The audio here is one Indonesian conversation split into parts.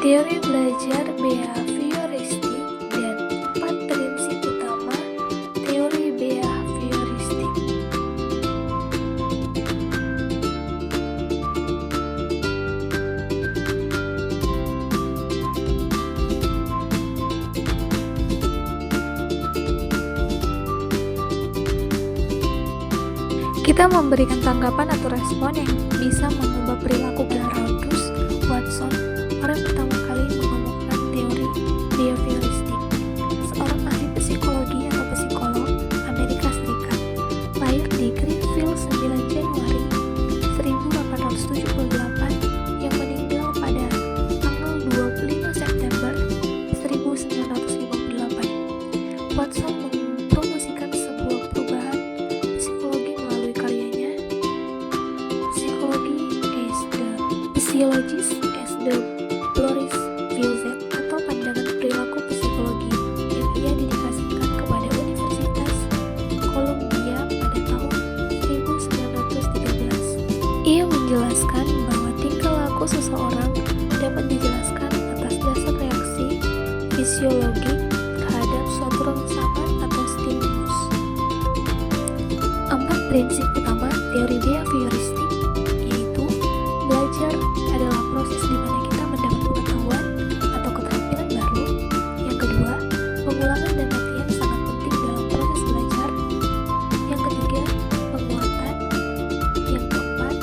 Teori belajar behavioristik dan 4 prinsip utama teori behavioristik. Kita memberikan tanggapan atau respon yang bisa mengubah perilaku. Gerardus Watson, orang pertama kali mengembangkan teori behavioristik, seorang ahli psikologi atau psikolog Amerika Serikat, lahir di Greenville 9 Januari 1878 yang meninggal pada tanggal 25 September 1958. Watson mempromosikan sebuah perubahan psikologi melalui karyanya Psychologist as the Pluralist Views atau pandangan perilaku psikologi yang ia dedikasikan kepada Universitas Columbia pada tahun 1913. Ia menjelaskan bahwa tingkah laku seseorang dapat dijelaskan atas dasar reaksi fisiologik terhadap suatu rangsangan atau stimulus. 4 prinsip utama teori behavioristik yaitu belajar adalah proses di mana kita mendapat pengetahuan atau keterampilan baru. Yang kedua, pengulangan dan latihan sangat penting dalam proses belajar. Yang ketiga, penguatan. Yang keempat,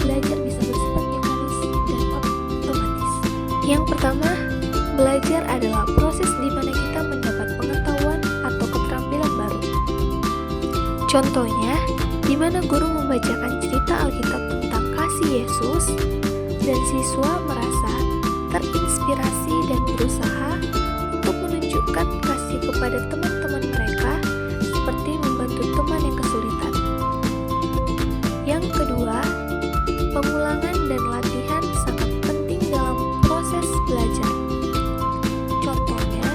belajar bisa bersifat mekanis dan otomatis. Yang pertama, belajar adalah proses di mana kita mendapat pengetahuan atau keterampilan baru. Contohnya, di mana guru membacakan cerita Alkitab tentang kasih Yesus dan siswa merasa terinspirasi dan berusaha untuk menunjukkan kasih kepada teman-teman mereka seperti membantu teman yang kesulitan. Yang kedua, pengulangan dan latihan sangat penting dalam proses belajar. Contohnya,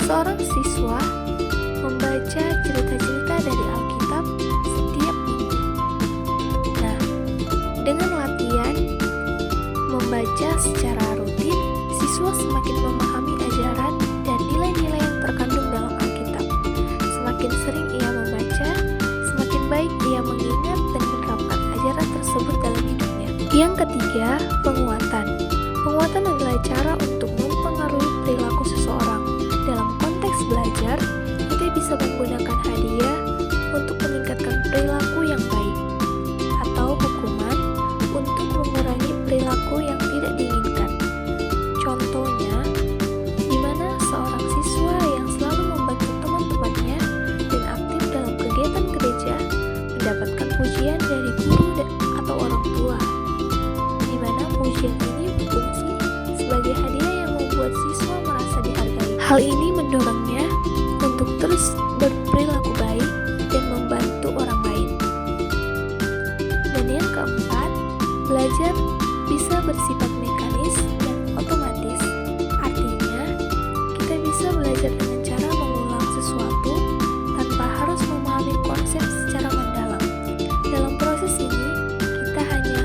seorang siswa membaca cerita-cerita dari Alkitab setiap minggu. Nah, dengan latihan membaca secara rutin, siswa semakin memahami ajaran dan nilai-nilai yang terkandung dalam Alkitab. Semakin sering ia membaca, semakin baik ia mengingat dan menerapkan ajaran tersebut dalam hidupnya. Yang ketiga, penguatan. Penguatan adalah cara untuk mempengaruhi perilaku seseorang. Dalam konteks belajar, kita bisa menggunakan hadiah untuk meningkatkan perilaku yang baik, atau hukuman untuk mengurangi perilaku yang tidak diinginkan. Contohnya, di mana seorang siswa yang selalu membantu teman-temannya dan aktif dalam kegiatan gereja mendapatkan pujian dari guru atau orang tua, di mana pujian ini berfungsi sebagai hadiah yang membuat siswa merasa dihargai. Hal ini mendorongnya untuk terus berperilaku baik dan membantu orang lain. Dan yang keempat, belajar bisa bersifat mekanis dan otomatis. Artinya, kita bisa belajar dengan cara mengulang sesuatu tanpa harus memahami konsep secara mendalam. Dalam proses ini, kita hanya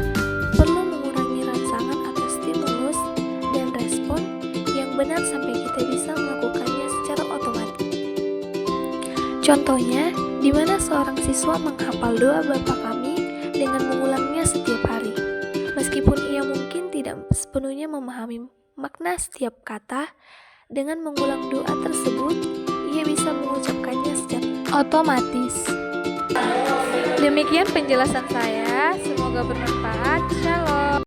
perlu mengurangi rangsangan atau stimulus dan respon yang benar sampai kita bisa melakukannya secara otomatis. Contohnya, di mana seorang siswa menghafal doa Bapa Kami dengan mengulangnya setiap hari. Meskipun ia mungkin tidak sepenuhnya memahami makna setiap kata, dengan mengulang doa tersebut, ia bisa mengucapkannya secara otomatis. Demikian penjelasan saya, semoga bermanfaat.